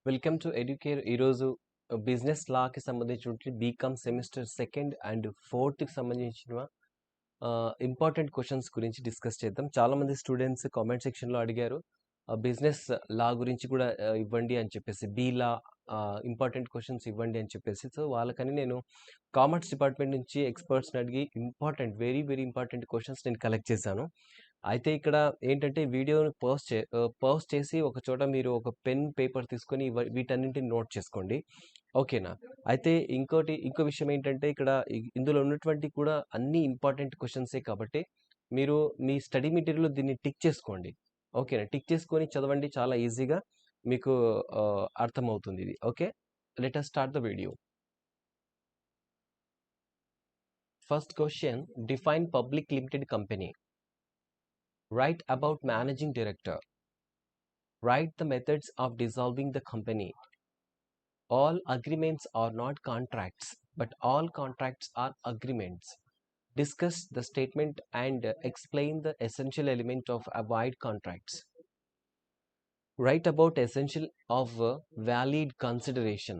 Welcome to educare. ఈరోజు business లాకి సంబంధించినటువంటి BCom semester second and ఫోర్త్కి సంబంధించిన ఇంపార్టెంట్ క్వశ్చన్స్ గురించి డిస్కస్ చేద్దాం. చాలామంది స్టూడెంట్స్ కామెంట్ సెక్షన్లో అడిగారు బిజినెస్ లా గురించి కూడా ఇవ్వండి అని చెప్పేసి, బీ లా ఇంపార్టెంట్ క్వశ్చన్స్ ఇవ్వండి అని చెప్పేసి. సో వాళ్ళకని నేను కామర్స్ డిపార్ట్మెంట్ నుంచి ఎక్స్పర్ట్స్ని అడిగి వెరీ వెరీ ఇంపార్టెంట్ క్వశ్చన్స్ నేను కలెక్ట్ చేశాను. అయితే ఇక్కడ ఏంటంటే వీడియోని పాజ్ చేసి ఒక చోట మీరు ఒక పెన్ పేపర్ తీసుకొని వీటన్నింటిని నోట్ చేసుకోండి, ఓకేనా? అయితే ఇంకో విషయం ఏంటంటే ఇక్కడ ఇందులో ఉన్నటువంటి కూడా అన్ని ఇంపార్టెంట్ క్వశ్చన్సే కాబట్టి మీరు మీ స్టడీ మెటీరియల్ దీన్ని టిక్ చేసుకోండి, ఓకేనా? టిక్ చేసుకొని చదవండి, చాలా ఈజీగా మీకు అర్థమవుతుంది ఇది. Okay, let us start the video. First question, define public limited company. Write about managing director. Write the methods of dissolving the company. All agreements are not contracts, but all contracts are agreements. Discuss the statement and explain the essential element of avoid contracts. Write about essential of valid consideration.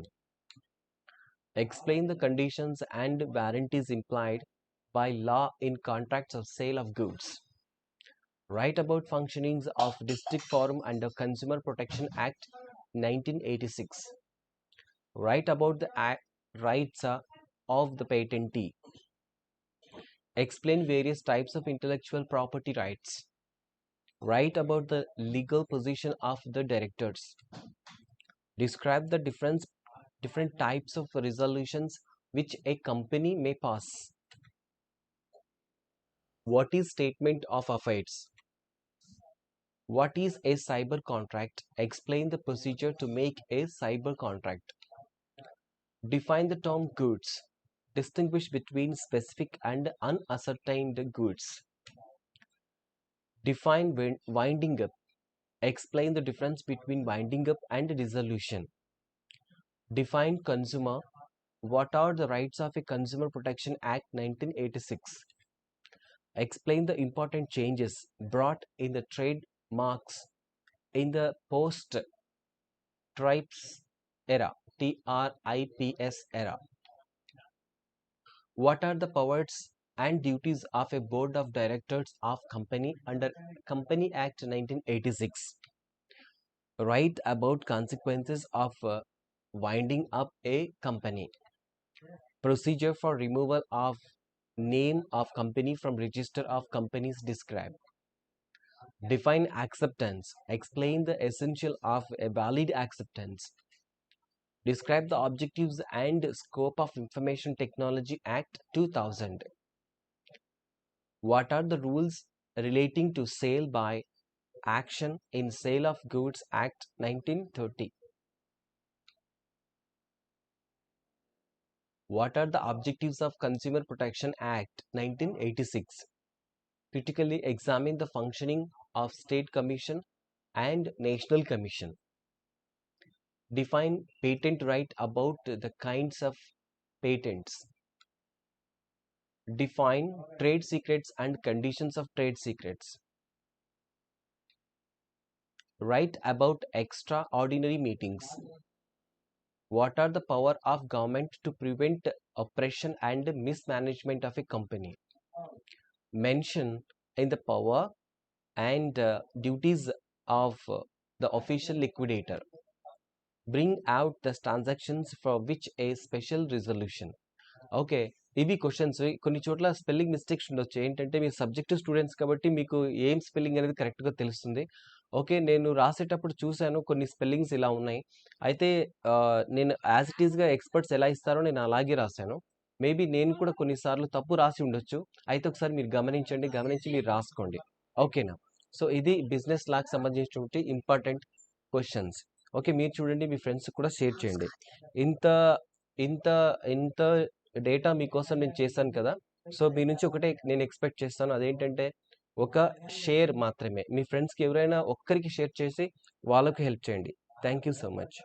Explain the conditions and warranties implied by law in contracts of sale of goods. Write about functionings of District Forum under Consumer Protection Act 1986. Write about the rights of the patentee. Explain various types of intellectual property rights. Write about the legal position of the directors. Describe the different types of resolutions which a company may pass. What is statement of affairs? What is a cyber contract? Explain the procedure to make a cyber contract. Define the term goods. Distinguish between specific and unascertained goods. Define winding up. Explain the difference between winding up and dissolution. Define consumer. What are the rights of a Consumer Protection Act 1986? Explain the important changes brought in the trademarks in the post-TRIPS era, TRIPS era. What are the powers and duties of a board of directors of company under Company Act 1986? Write about consequences of winding up a company. Procedure for removal of name of company from register of companies described. Define acceptance. Explain the essential of a valid acceptance. Describe the objectives and scope of Information Technology Act 2000. What are the rules relating to sale by action in Sale of Goods Act 1930? What are the objectives of Consumer Protection Act 1986? Critically examine the functioning of State Commission and National Commission. Define patent right about the kinds of patents. Define trade secrets and conditions of trade secrets. Write about extraordinary meetings. What are the power of government to prevent oppression and mismanagement of a company? Mention in the power and duties of the official liquidator. Bring out the transactions for which a special resolution. Okay, ఇవి questions. కొన్ని చోట్ల spelling mistakes ఉండొచ్చు. ఏంటంటే మీరు subject students కాబట్టి మీకు ఏం spelling అనేది కరెక్ట్గా తెలుస్తుంది. ఓకే, నేను రాసేటప్పుడు చూశాను కొన్ని స్పెల్లింగ్స్ ఇలా ఉన్నాయి. అయితే నేను యాజ్ ఇట్ ఈస్గా ఎక్స్పర్ట్స్ ఎలా ఇస్తారో నేను అలాగే రాశాను. మేబీ నేను కూడా కొన్నిసార్లు తప్పు రాసి ఉండొచ్చు. అయితే ఒకసారి మీరు గమనించి మీరు రాసుకోండి, ఓకేనా? సో ఇది బిజినెస్ లాకి సంబంధించినటువంటి ఇంపార్టెంట్ క్వశ్చన్స్. ఓకే, మీరు చూడండి, మీ ఫ్రెండ్స్ కూడా షేర్ చేయండి. ఇంత ఇంత ఇంత డేటా మీకోసం నేను చేశాను కదా. సో మీ నుంచి ఒకటే నేను ఎక్స్పెక్ట్ చేస్తాను, అదేంటంటే ఒక షేర్ మాత్రమే. మీ ఫ్రెండ్స్కి ఎవరైనా ఒక్కరికి షేర్ చేసి వాళ్ళకు హెల్ప్ చేయండి. Thank you so much.